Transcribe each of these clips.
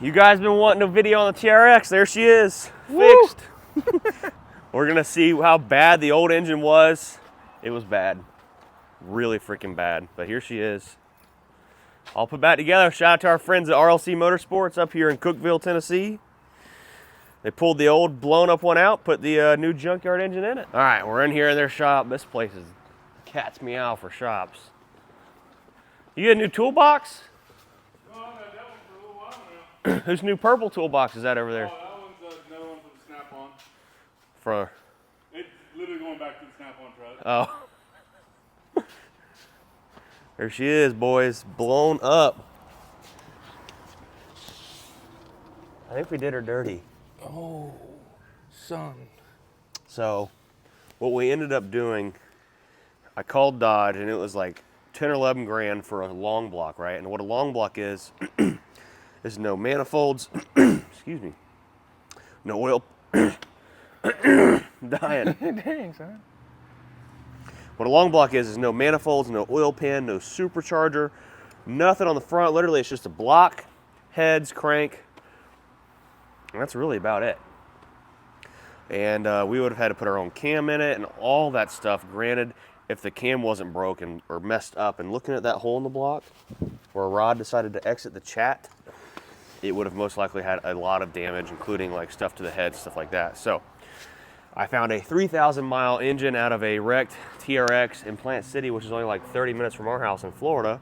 You guys been wanting a video on the TRX. There she is, fixed. We're gonna see how bad the old engine was. It was bad, really freaking bad. But here she is. All put back together. Shout out to our friends at RLC Motorsports up here in Cookeville, Tennessee. They pulled the old blown up one out, put the new junkyard engine in it. All right, we're in here in their shop. This place is cat's meow for shops. You get a new toolbox? No, I had that one for a little while now. Whose new purple toolbox is that over there? Oh, that one's another one for the snap-on. For It's literally going back to the snap-on truck. oh. There she is, boys, blown up. I think we did her dirty. Oh, son. So what we ended up doing, I called Dodge and it was like 10 or 11 grand for a long block, right? And what a long block is no manifolds, excuse me, no oil, dying. Dang, son. What a long block is no manifolds, no oil pan, no supercharger, nothing on the front. Literally, it's just a block, heads, crank, and that's really about it. And we would have had to put our own cam in it and all that stuff. Granted, if the cam wasn't broken or messed up, and looking at that hole in the block where Rod decided to exit the chat, it would have most likely had a lot of damage, including like stuff to the head, stuff like that. So I found a 3,000 mile engine out of a wrecked TRX in Plant City, which is only like 30 minutes from our house in Florida,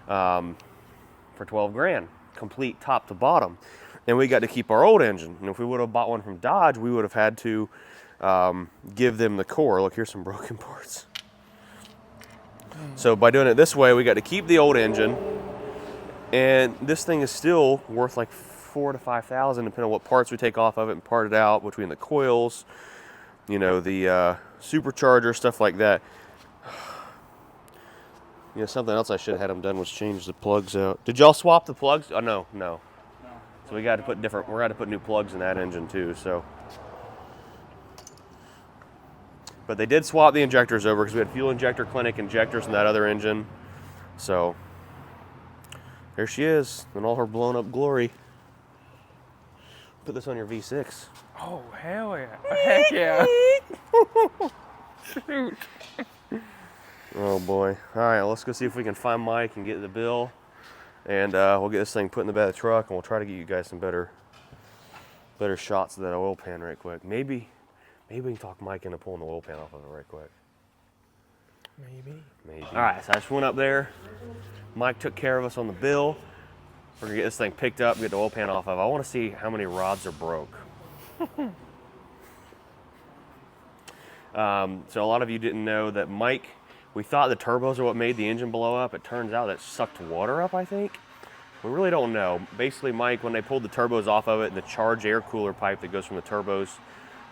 for 12 grand, complete top to bottom. And we got to keep our old engine. And if we would have bought one from Dodge, we would have had to give them the core. Look, here's some broken parts. So by doing it this way, we got to keep the old engine. And this thing is still worth like $4,000 to $5,000, depending on what parts we take off of it and part it out between the coils, you know, the supercharger, stuff like that. You know, something else I should have had them done was change the plugs out. Did y'all swap the plugs? Oh, no. So we got to put we're going to put new plugs in that engine too, so. But they did swap the injectors over because we had fuel injector clinic injectors in that other engine. So there she is in all her blown up glory. Put this on your V6. Oh, hell yeah. Heck yeah. Shoot. Oh boy. All right, let's go see if we can find Mike and get the bill. And we'll get this thing put in the bed of the truck, and we'll try to get you guys some better shots of that oil pan right quick. Maybe we can talk Mike into pulling the oil pan off of it right quick. Maybe. All right, so I just went up there. Mike took care of us on the bill. We're gonna get this thing picked up, get the oil pan off of. I want to see how many rods are broke. So a lot of you didn't know that Mike. We thought the turbos are what made the engine blow up. It turns out it sucked water up, I think. We really don't know. Basically, Mike, when they pulled the turbos off of it, the charged air cooler pipe that goes from the turbos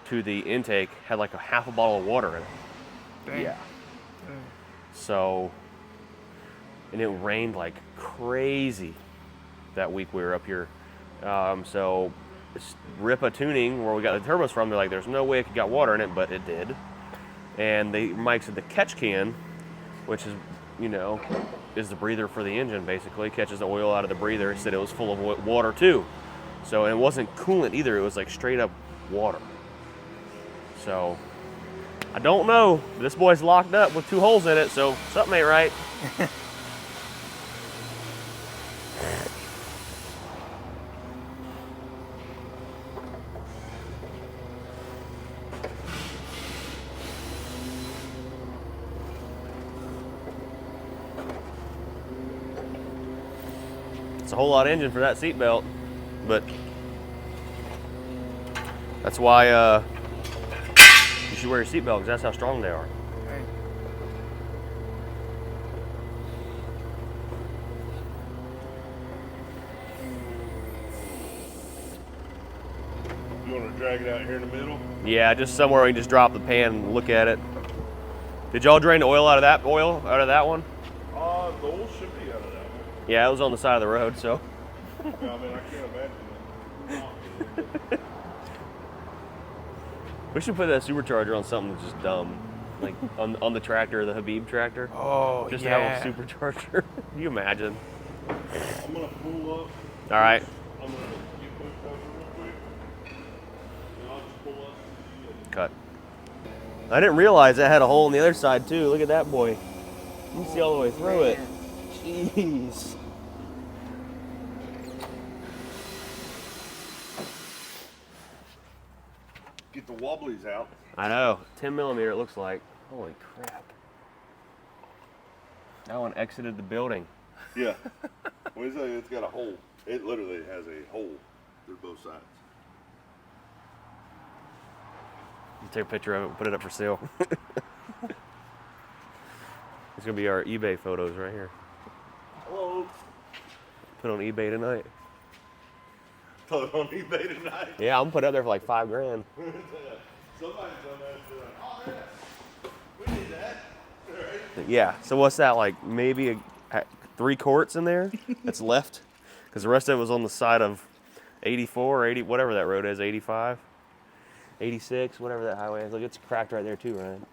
to the intake had like a half a bottle of water in it. Dang. Yeah. So, and it rained like crazy that week we were up here. So, Ripa Tuning, where we got the turbos from, they're like, there's no way it could got water in it, but it did. And Mike said the catch can, which is, you know, is the breather for the engine, basically, catches the oil out of the breather. He said it was full of water too. So, and it wasn't coolant either. It was like straight up water. So, I don't know. This boy's locked up with 2 holes in it, so something ain't right. It's a whole lot of engine for that seatbelt, but that's why you should wear your seatbelt, because that's how strong they are. Hey. You want to drag it out here in the middle? Yeah, just somewhere we can just drop the pan and look at it. Did y'all drain the oil out of that one? The oil should be out of that one. Yeah, it was on the side of the road, so. Yeah, I mean, I can't imagine it. We should put that supercharger on something that's just dumb. Like on the tractor, the Habib tractor. Oh, Just yeah. to have a supercharger. Can you imagine? I'm going to pull up. All right. I'm going to cut. I didn't realize that had a hole on the other side too. Look at that boy. You can see all the way through it. Jeez. Get the wobblies out. I know. 10 millimeter it looks like. Holy crap. That one exited the building. Yeah. When you say it's got a hole, it literally has a hole through both sides. You take a picture of it and put it up for sale. It's gonna be our eBay photos right here. Hello. Put on eBay tonight. Put it on eBay tonight. Yeah, I'm gonna put it up there for like $5 grand. Somebody's done that. Oh, yeah. We need that. Right. Yeah. So what's that like? Maybe 3 quarts in there that's left, because the rest of it was on the side of 84 or 80, whatever that road is, 85, 86, whatever that highway is. Look, it's cracked right there too, Ryan.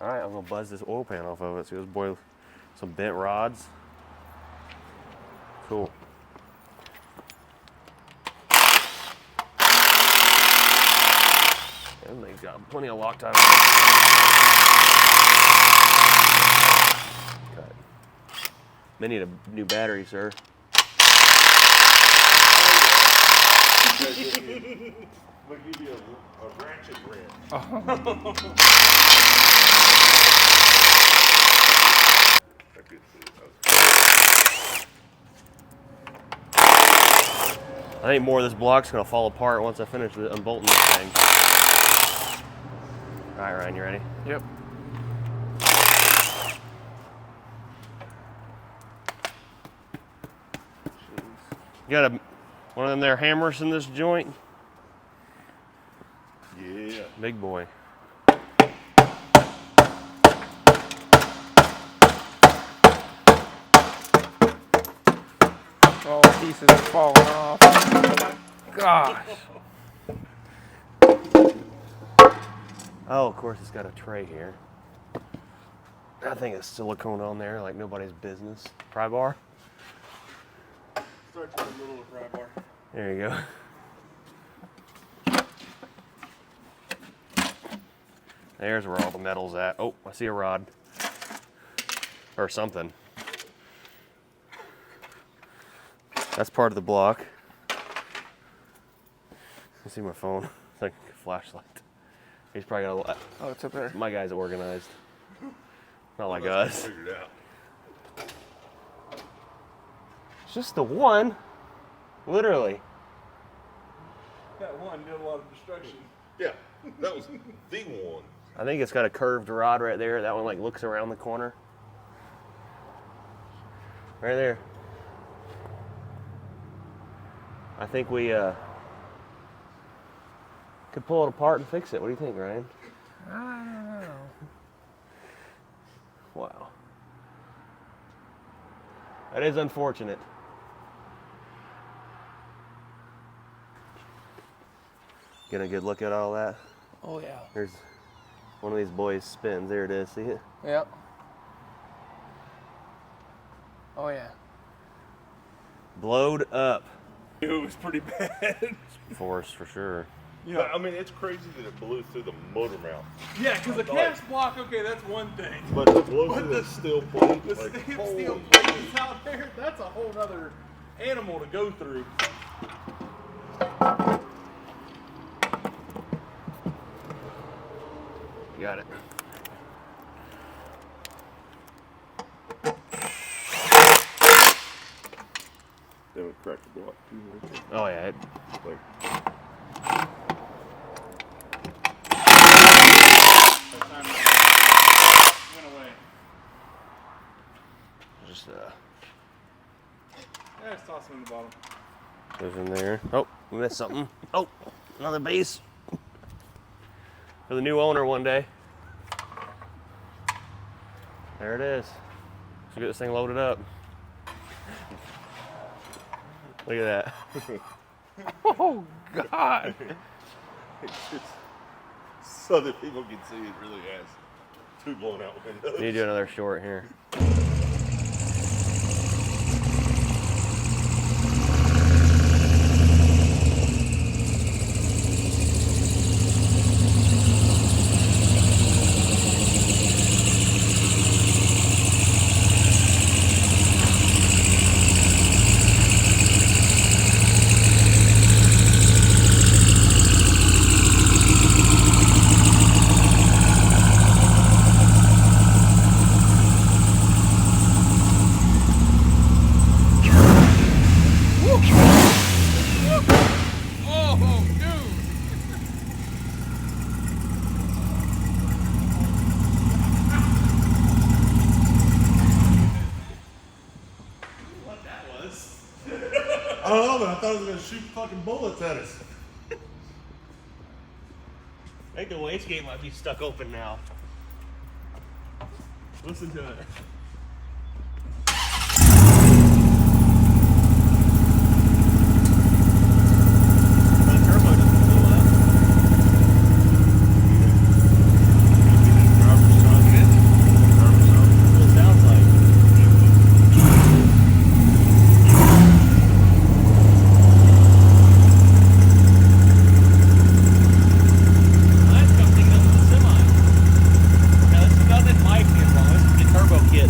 All right, I'm gonna buzz this oil pan off of it. See this boy, some bent rods. Cool. And they've got plenty of Loctite. Cut. They need a new battery, sir. We'll give you a ratchet wrench. I think more of this block's gonna fall apart once I finish unbolting this thing. All right, Ryan, you ready? Yep. You got one of them there hammers in this joint? Yeah. Big boy. All pieces are falling off. Gosh. Oh, of course it's got a tray here. I think it's silicone on there like nobody's business. Pry bar? Starts in the middle of the fry bar. There you go. There's where all the metal's at. Oh, I see a rod. Or something. That's part of the block. I see my phone. It's like a flashlight. He's probably got a. Oh, it's up there. My guy's organized. Not like Well, that's us. figured out. It's just the one. Literally. That one did a lot of destruction. Yeah, that was the one. I think it's got a curved rod right there. That one like looks around the corner. Right there. I think we could pull it apart and fix it. What do you think, Ryan? I don't know. Wow. That is unfortunate. Get a good look at all that. Oh, yeah. There's one of these boys spins. There it is. See it? Yep. Oh, yeah. Blowed up. It was pretty bad. Force for sure. Yeah, I mean, it's crazy that it blew through the motor mount. Yeah, because the cast block, okay, that's one thing. But to blow through the steel plate, The like, steel holy steel plate is out there, that's a whole other animal to go through. You got it. Then we cracked the block too. Oh yeah. Like, That time it went away. Just Yeah, just toss them in the bottom. goes in there. Oh, we missed something. Oh, another base. For the new owner one day. There it is. Let's get this thing loaded up. Look at that. Oh, God. it's just so that people can see it really has two blown out windows. Need to do another short here. was gonna shoot fucking bullets at us. I think the wastegate might be stuck open now. Listen to it. The turbo just blew up. That's what it sounds like.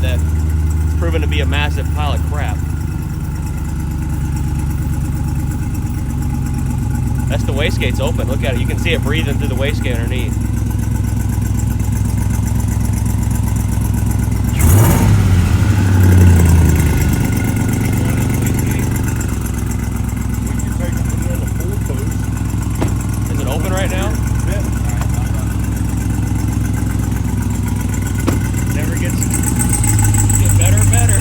That's proven to be a massive pile of crap. That's the wastegate's open. Look at it. You can see it breathing through the wastegate underneath. Is it open right now? Never gets better and better.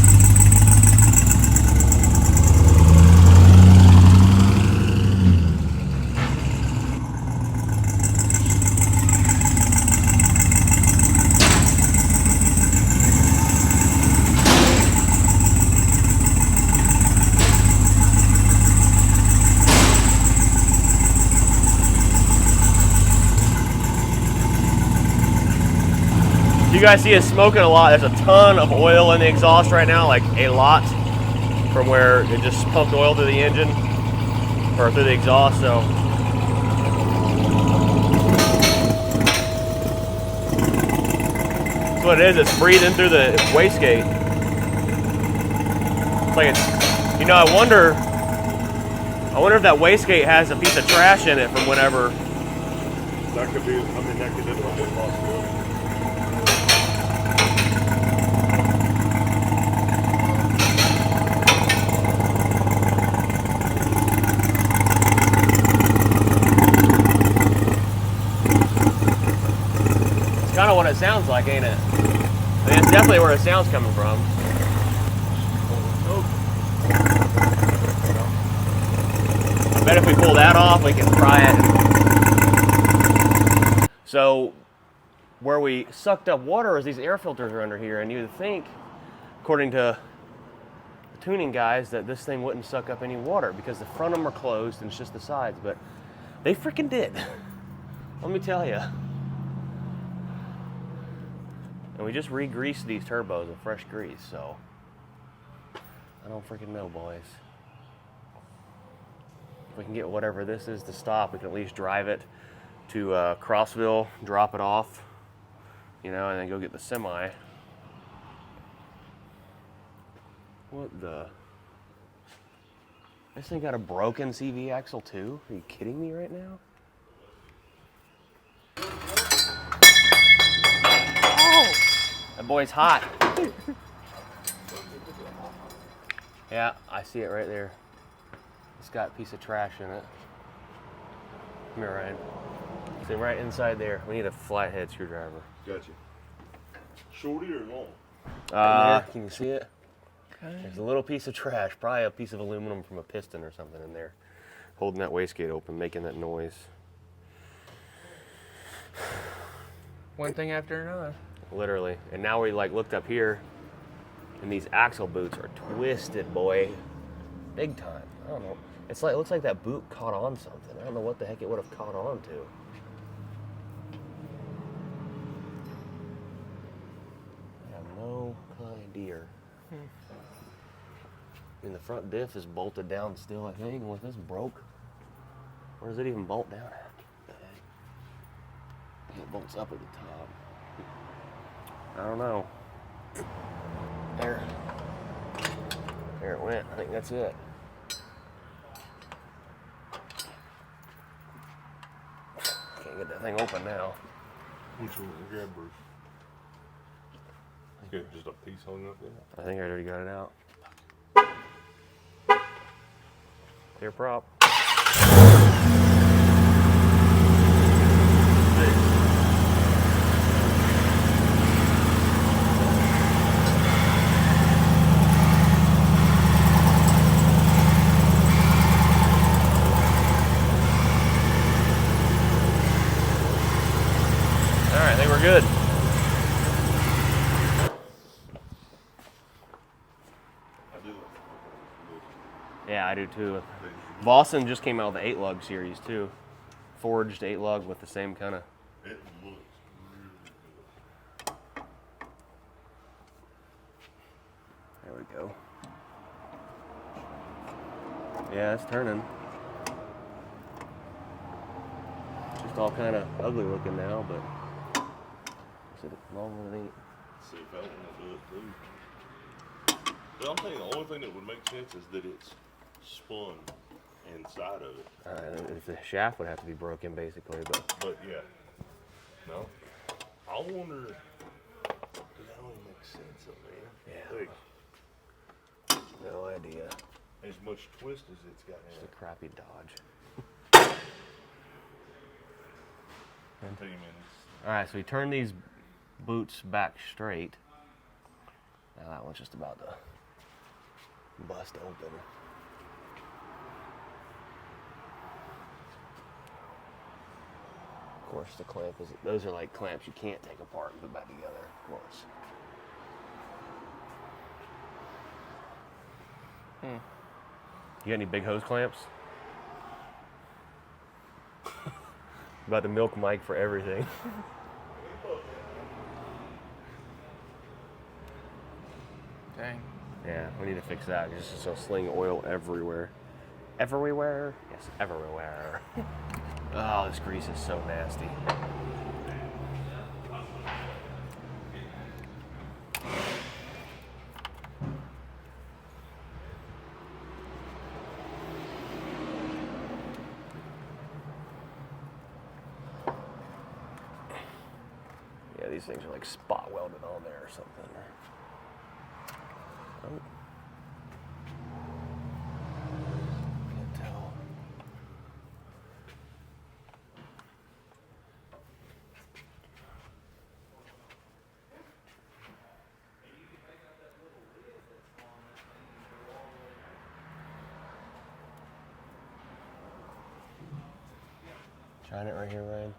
You guys see us smoking a lot. There's a ton of oil in the exhaust right now, like a lot, from where it just pumped oil through the engine or through the exhaust. So that's what it is. It's breathing through the wastegate. It's like it's, you know, I wonder if that wastegate has a piece of trash in it from whenever. That could be, I mean, that could definitely be a possibility. Kind of what it sounds like, ain't it? I mean, it's definitely where it sounds coming from. I bet if we pull that off, we can pry it. So, where we sucked up water is these air filters are under here, and you would think, according to the tuning guys, that this thing wouldn't suck up any water because the front of them are closed and it's just the sides, but they freaking did. Let me tell you. And we just re-greased these turbos with fresh grease, so I don't freaking know, boys. If we can get whatever this is to stop, we can at least drive it to Crossville, drop it off, you know, and then go get the semi. What the? This thing got a broken CV axle too? Are you kidding me right now? That boy's hot. Yeah, I see it right there. It's got a piece of trash in it. Come here, Ryan. See, right inside there. We need a flathead screwdriver. Gotcha. Shorty or long? Can you see it? There's a little piece of trash, probably a piece of aluminum from a piston or something in there, holding that wastegate open, making that noise. One thing after another. Literally. And now we like looked up here and these axle boots are twisted, boy. Big time. I don't know. It's like, it looks like that boot caught on something. I don't know what the heck it would have caught on to. I have no idea. I mean, the front diff is bolted down still, I think. And with this broke, where does it even bolt down at? It bolts up at the top. I don't know. There it went. I think that's it. Can't get that thing open now. Which one? Grab Bruce. You got just a piece hung up there? I think I already got it out. Clear prop. good. I do. Yeah, I do too. Boston just came out with the 8-lug series too. Forged 8-lug with the same kind of. It looks really good. There we go. Yeah, it's turning. Just all kind of ugly looking now, but is it longer than 8? See if I want to do it too. But I'm thinking the only thing that would make sense is that it's spun inside of it. The shaft would have to be broken basically, But yeah. No. I wonder. Does that only make sense up there? Yeah. Like, no idea. as much twist as it's got in It's it. a crappy Dodge. 10 minutes. All right, so we turn these boots back straight. Now that one's just about to bust open. Of course, the clamp is, those are like clamps you can't take apart and put back together, of course. You got any big hose clamps? About to milk Mike for everything. Dang. Yeah, we need to fix that. Just so sling oil everywhere. Everywhere? Yes, everywhere. Oh, this grease is so nasty. Yeah, these things are like spot welded on there or something. Oh. Can't tell. Shine it right here, Ryan.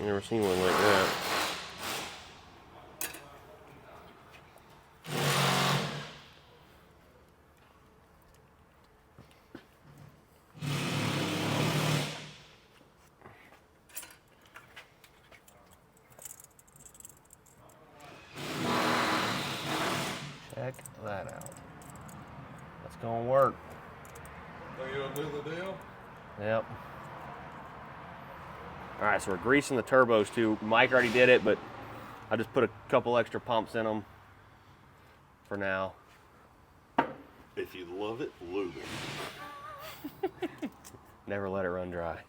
Never seen one like that. Check that out. That's gonna work. Are you gonna do the deal? Yep. All right, so we're greasing the turbos too. Mike already did it, but I just put a couple extra pumps in them for now. If you love it, lube it. Never let it run dry.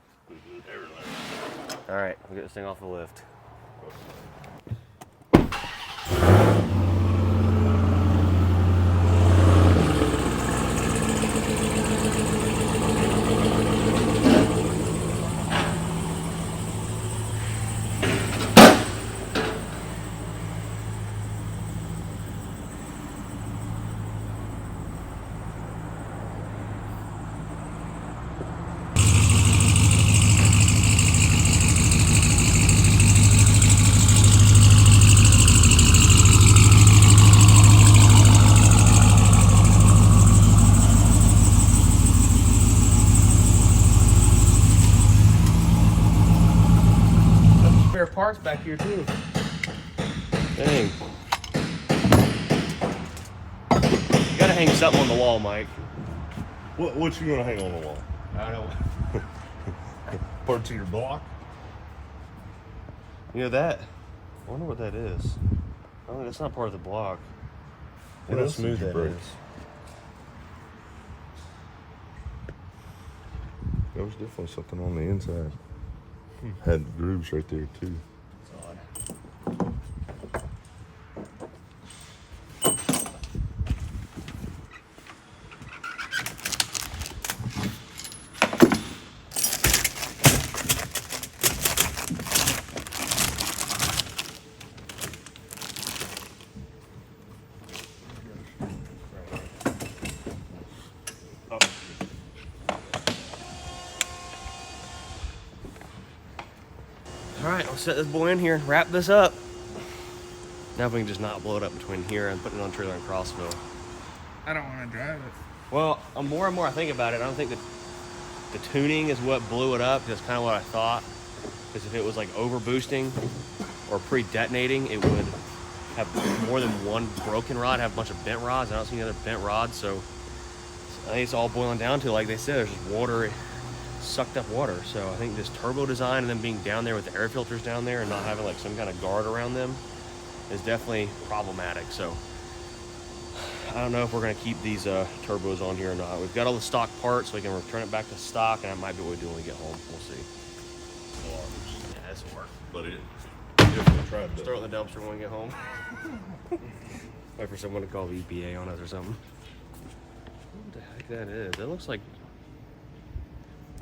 Never let it. All right, we'll get this thing off the lift. Spare parts back here too. Dang. You gotta hang something on the wall, Mike. What you gonna hang on the wall? I don't know. Parts of your block? You know that? I wonder what that is. Oh, that's not part of the block. What Look how else smooth did you that break? is. There was definitely something on the inside. Had grooves right there too. It's odd. set this boy in here and wrap this up. Now if we can just not blow it up between here and putting it on trailer in Crossville. I don't want to drive it. Well, more and more I think about it, I don't think that the tuning is what blew it up. That's kind of what I thought. Because if it was like over boosting or pre-detonating, it would have more than one broken rod, have a bunch of bent rods. I don't see any other bent rods, so I think it's all boiling down to, like they said, there's just water, sucked up water. So I think this turbo design and then being down there with the air filters down there and not having like some kind of guard around them is definitely problematic. So I don't know if we're gonna keep these turbos on here or not. We've got all the stock parts, so we can return it back to stock, and that might be what we do when we get home. We'll see. Yeah, this will work. But it definitely tried Just throw it in the dumpster when we get home. Wait for someone to call the EPA on us or something. What the heck that is? That looks like...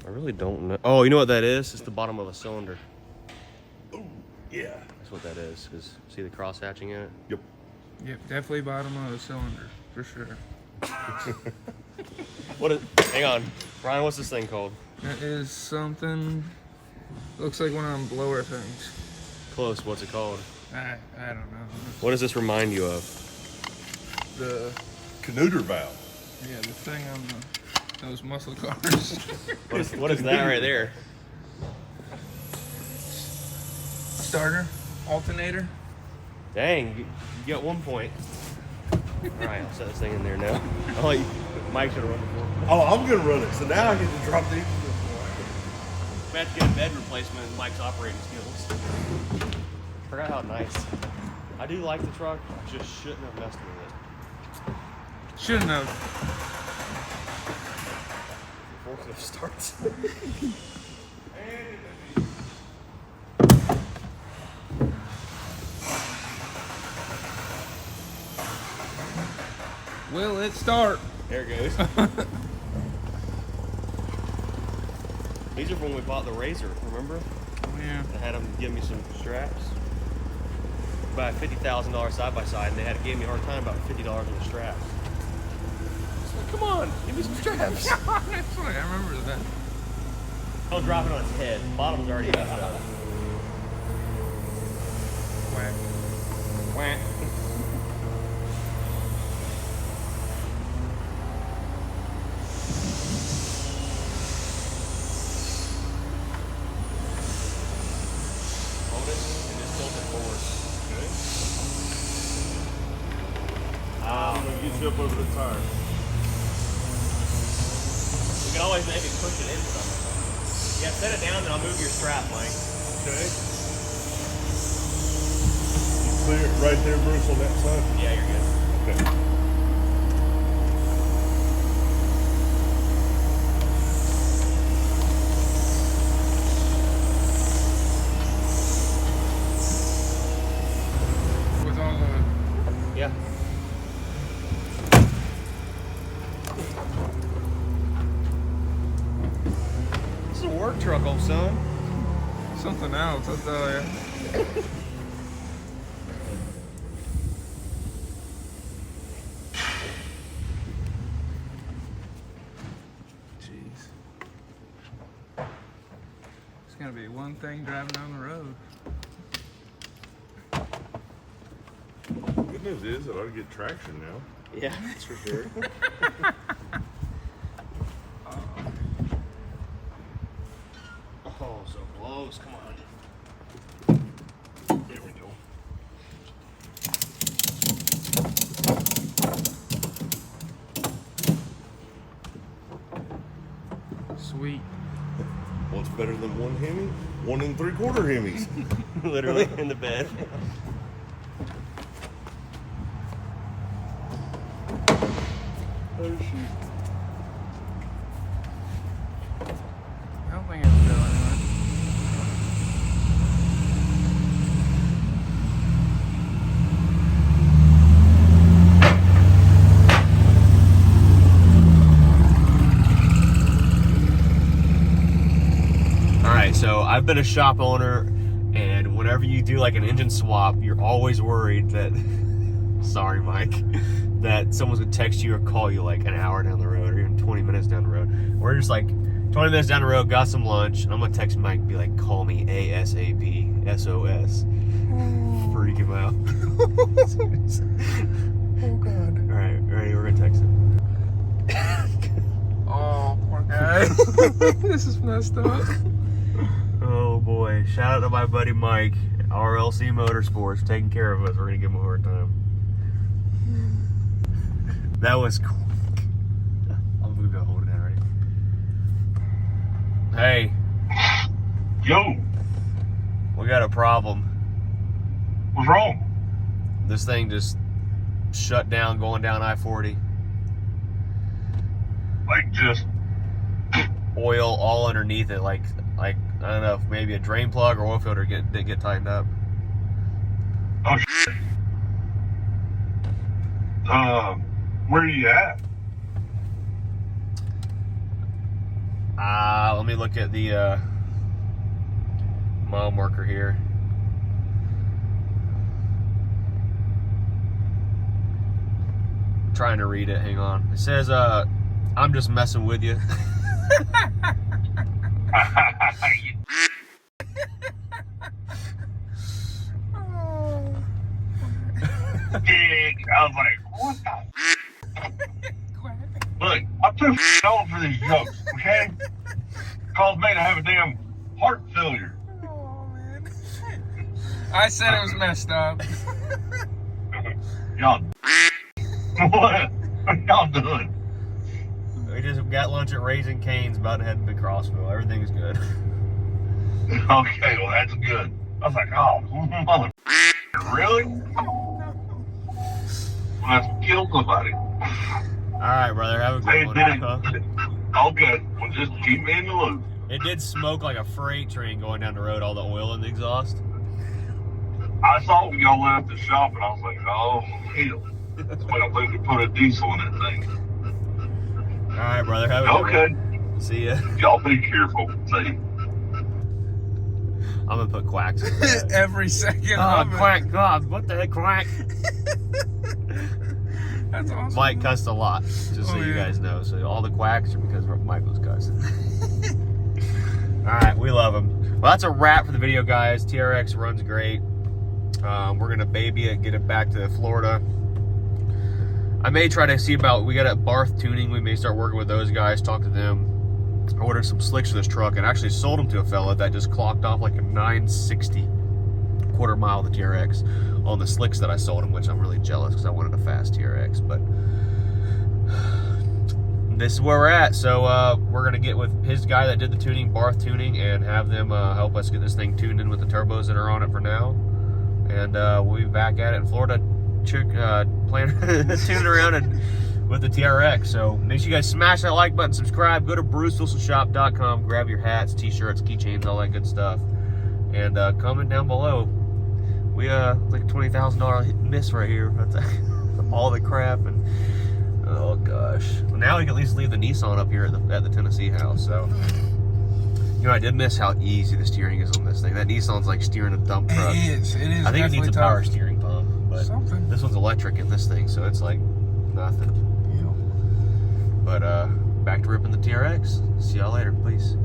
I really don't know. Oh, you know what that is? It's the bottom of a cylinder. Oh, yeah. That's what that is. See the cross hatching in it? Yep. Yep, definitely bottom of the cylinder, for sure. What is... Hang on. Ryan, what's this thing called? That is something... Looks like one of them blower things. Close. What's it called? I don't know. What does this remind you of? The... Canooter valve. Yeah, the thing on those muscle cars. What is that right there? Starter? Alternator? Dang, you got 1 point. All right, I'll set this thing in there now. I'll let you, Mike should have run before. Oh, I'm gonna run it. So now I get to drop the. We have to get a bed replacement in Mike's operating skills. Forgot how nice. I do like the truck. I just shouldn't have messed with it. Shouldn't have. The forklift starts. Will it start? There it goes. These are from when we bought the Razor, remember? Yeah. I had them give me some straps. Buy a $50,000 side-by-side, and they had to give me a hard time about $50 in the straps. So, come on, give me some straps. That's right, I remember that. I'll drop it on its head. The bottom's already up. Whack. Whack. Hold it and just tilt it forward. Okay. I'm gonna get you up over the tire. We can always maybe push it in some. Yeah, set it down, then I'll move your strap, Mike. Okay. You clear it right there, Bruce, on that side? Yeah, you're good. Okay. With all the... Yeah. This is a work truck, old son. Something else, I'll tell you. Jeez. It's gonna be one thing driving down the road. Good news is I ought to get traction now. Yeah, that's for sure. Oh, so close. Come on. There we go. Sweet. What's better than one Hemi? 1 3/4 Hemis. Literally in the bed. Oh, shoot. I don't think it'll go anywhere. Alright, so I've been a shop owner, and whenever you do like an engine swap, you're always worried that, sorry Mike, that someone's gonna text you or call you like an hour down the road or even 20 minutes down the road. We're just like, 20 minutes down the road, got some lunch, and I'm gonna text Mike and be like, call me ASAP, SOS. Freak him out. Oh God. Alright, ready? We're gonna text him. Oh, poor guy. This is messed up. Oh boy. Shout out to my buddy Mike, RLC Motorsports, for taking care of us. We're gonna give him a hard time. That was cool. I'm gonna hold it down, ready? Hey, Yo, we got a problem. what's wrong? This thing just shut down going down I-40. Like just Oil all underneath it, like I don't know, if maybe a drain plug or oil filter didn't get tightened up. oh shit. Where are you at? Let me look at the mile marker here. I'm trying to read it. Hang on. It says, "I'm just messing with you." Dig. I was like, what the? Look, I'm too old for these jokes, okay? Caused me to have a damn heart failure. Oh man. I said it was messed up. Y'all, what are y'all doing? We just got lunch at Raising Cane's, about to head to Crossville. Everything's good. Okay, well that's good. I was like, oh, mother, really? Well, that's killed somebody. All right, brother. Have a good Hey, one. did Huh? it? Okay, well just keep me in the loop. It did smoke like a freight train going down the road, all the oil in the exhaust. I saw when y'all left the shop and I was like, oh, hell. That's why I think we put a diesel in that thing. All right, brother. Have a good Okay, one. See ya. y'all be careful. See. I'm gonna put quacks in that. Every second. Oh, of it. quack. God, what the heck, quack? That's awesome. Mike cussed a lot, just so Oh, you yeah. guys know. So all the quacks are because Mike was cussing. All right, we love him. Well, that's a wrap for the video, guys. TRX runs great. We're gonna baby it, get it back to Florida. I may try to see about, we got a Barth Tuning. We may start working with those guys, talk to them. I ordered some slicks for this truck and actually sold them to a fella that just clocked off like a 960 quarter mile of the TRX on the slicks that I sold him, which I'm really jealous because I wanted a fast TRX. But this is where we're at. So we're gonna get with his guy that did the tuning, Barth Tuning, and have them help us get this thing tuned in with the turbos that are on it for now. And we'll be back at it in Florida, playing tuning around and with the TRX. So make sure you guys smash that like button, subscribe, go to BruceWilsonShop.com, grab your hats, t-shirts, keychains, all that good stuff. And comment down below. We like a $20,000 miss right here. All the crap and oh gosh. Well, now we can at least leave the Nissan up here at the Tennessee house. So you know, I did miss how easy the steering is on this thing. That Nissan's like steering a dump truck. It is. I think it needs a definitely power tough. steering pump, but Something. this one's electric in this thing, so it's like nothing. Yeah. But back to ripping the TRX. See y'all later. Peace.